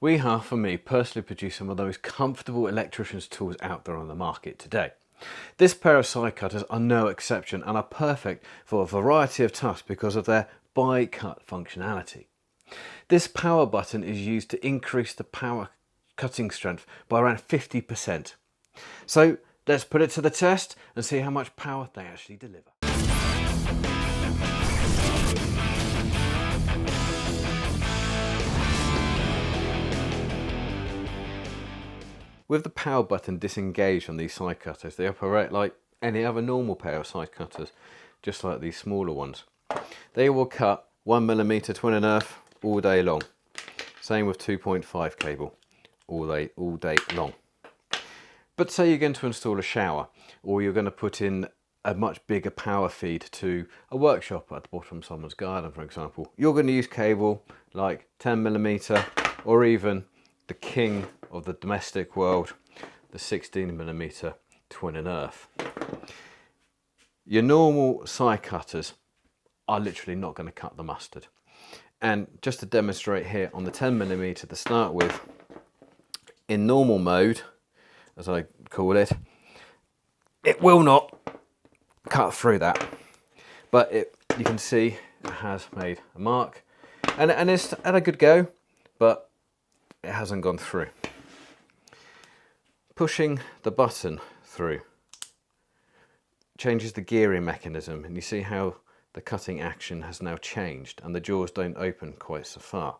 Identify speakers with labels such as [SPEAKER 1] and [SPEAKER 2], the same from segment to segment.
[SPEAKER 1] Wiha, for me, personally produce some of the most comfortable electrician's tools out there on the market today. This pair of side cutters are no exception and are perfect for a variety of tasks because of their by-cut functionality. This power button is used to increase the power cutting strength by around 50%. So let's put it to the test and see how much power they actually deliver. With the power button disengaged on these side cutters, they operate like any other normal pair of side cutters, just like these smaller ones. They will cut 1mm twin and earth all day long. Same with 2.5 cable, all day long. But say you're going to install a shower, or you're going to put in a much bigger power feed to a workshop at the bottom of someone's garden, for example. You're going to use cable like 10mm, or even the king of the domestic world, the 16mm twin and earth. Your normal side cutters are literally not going to cut the mustard. And just to demonstrate here on the 10mm to start with, in normal mode, as I call it, it will not cut through that. But you can see it has made a mark, and it's had a good go, but it hasn't gone through. Pushing the button through changes the gearing mechanism, and you see how the cutting action has now changed and the jaws don't open quite so far.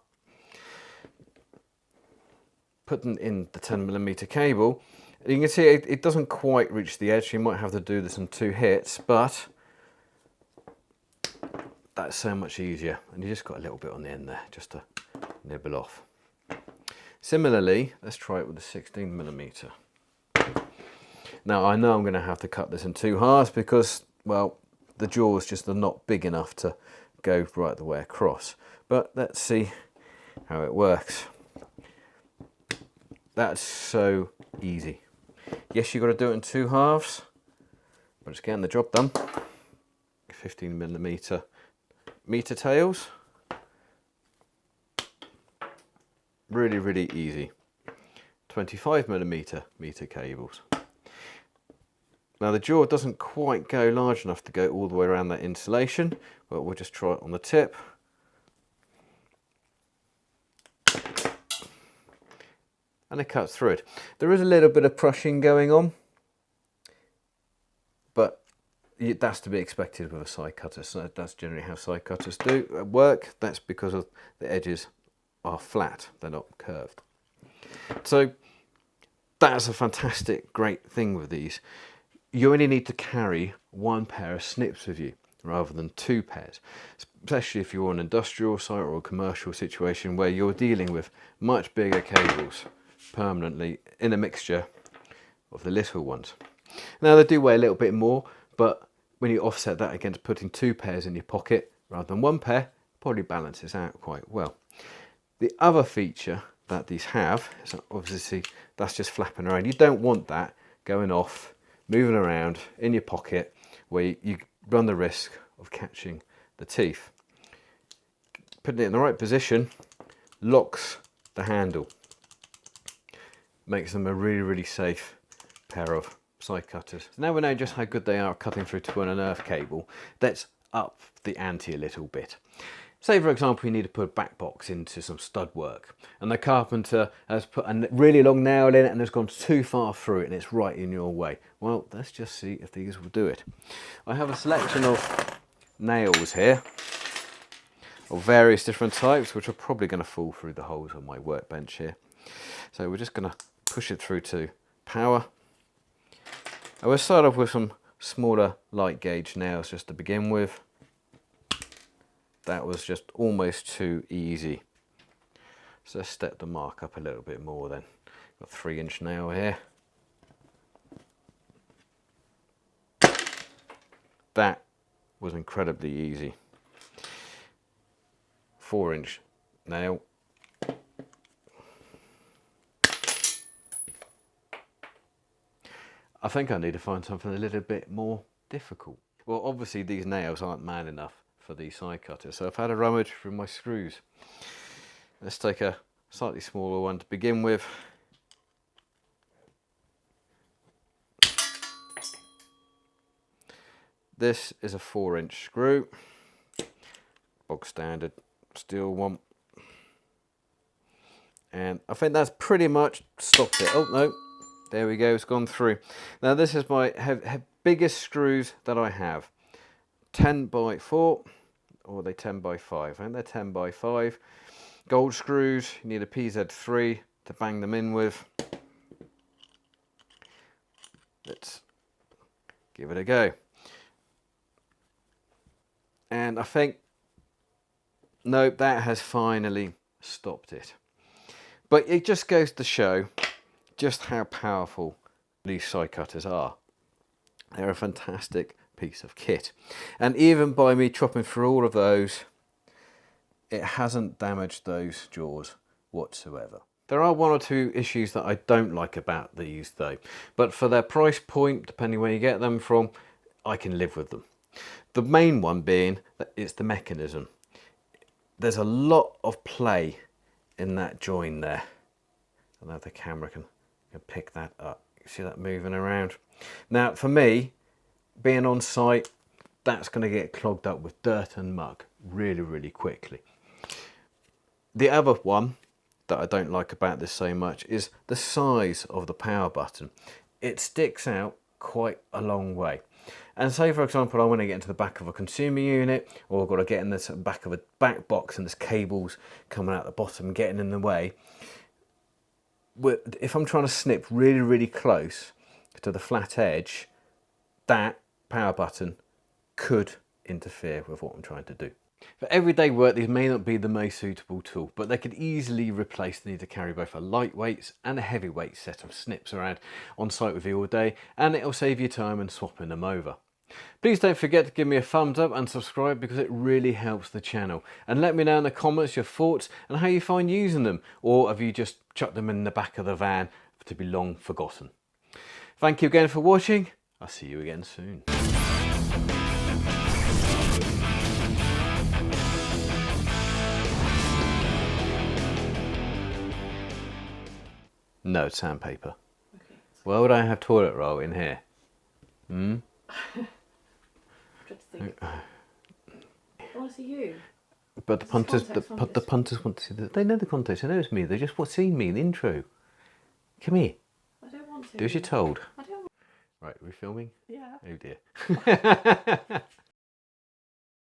[SPEAKER 1] Putting in the 10mm cable, you can see it doesn't quite reach the edge. You might have to do this in 2 hits, but that's so much easier, and you just got a little bit on the end there just to nibble off. Similarly, let's try it with the 16mm. Now I know I'm going to have to cut this in 2 halves because, well, the jaws just are not big enough to go right the way across. But let's see how it works. That's so easy. Yes, you've got to do it in 2 halves, but it's getting the job done. 15mm meter tails. Really easy. 25mm meter cables. Now the jaw doesn't quite go large enough to go all the way around that insulation, but we'll just try it on the tip. And it cuts through it. There is a little bit of crushing going on, but that's to be expected with a side cutter. So that's generally how side cutters do work. That's because of the edges are flat, they're not curved. So that's a fantastic, great thing with these. You only need to carry 1 pair of snips with you rather than 2 pairs, especially if you're on an industrial site or a commercial situation where you're dealing with much bigger cables permanently in a mixture of the little ones. Now they do weigh a little bit more, but when you offset that against putting 2 pairs in your pocket rather than 1 pair, probably balances out quite well. The other feature that these have is obviously that's just flapping around. You don't want that going off, moving around in your pocket where you run the risk of catching the teeth. Putting it in the right position locks the handle. Makes them a really safe pair of side cutters. So now we know just how good they are at cutting through twin and earth cable. Let's up the ante a little bit. Say for example you need to put a back box into some stud work and the carpenter has put a really long nail in it and has gone too far through it and it's right in your way. Well, let's just see if these will do it. I have a selection of nails here of various different types which are probably going to fall through the holes on my workbench here. So we're just going to push it through to power. I will start off with some smaller light gauge nails just to begin with. That was just almost too easy. So let's step the mark up a little bit more then. Got a 3-inch nail here. That was incredibly easy. 4-inch nail. I think I need to find something a little bit more difficult. Well, obviously these nails aren't man enough for these side cutters, so I've had a rummage through my screws. Let's take a slightly smaller one to begin with. This is a 4-inch screw, bog standard steel one. And I think that's pretty much stopped it. Oh no, there we go, it's gone through. Now this is my biggest screws that I have. 10 by 4, or are they 10 by 5? I think they're 10 by 5. Gold screws, you need a PZ3 to bang them in with. Let's give it a go. And I think, nope, that has finally stopped it. But it just goes to show just how powerful these side cutters are. They're a fantastic piece of kit. And even by me chopping through all of those, it hasn't damaged those jaws whatsoever. There are 1 or 2 issues that I don't like about these though, but for their price point, depending where you get them from, I can live with them. The main one being that it's the mechanism. There's a lot of play in that join there. I don't know if the camera can pick that up. You see that moving around? Now for me, being on site, that's going to get clogged up with dirt and muck really, really quickly. The other one that I don't like about this so much is the size of the power button. It sticks out quite a long way. And say for example I want to get into the back of a consumer unit, or I've got to get in the back of a back box and there's cables coming out the bottom getting in the way. If I'm trying to snip really, really close to the flat edge, that power button could interfere with what I'm trying to do. For everyday work, these may not be the most suitable tool, but they could easily replace the need to carry both a lightweight and a heavyweight set of snips around on site with you all day, and it'll save you time in swapping them over. Please don't forget to give me a thumbs up and subscribe because it really helps the channel. And let me know in the comments your thoughts and how you find using them, or have you just chucked them in the back of the van to be long forgotten. Thank you again for watching. I'll see you again soon. No, it's sandpaper. Okay. Why would I have toilet roll in here? Hmm?
[SPEAKER 2] I want to see you.
[SPEAKER 1] But the punters want to see they know the context. They know it's me. They just want to see me in the intro. Come here.
[SPEAKER 2] I don't want to.
[SPEAKER 1] Do as you're told.
[SPEAKER 2] I don't want.
[SPEAKER 1] Right, are we filming?
[SPEAKER 2] Yeah.
[SPEAKER 1] Oh dear.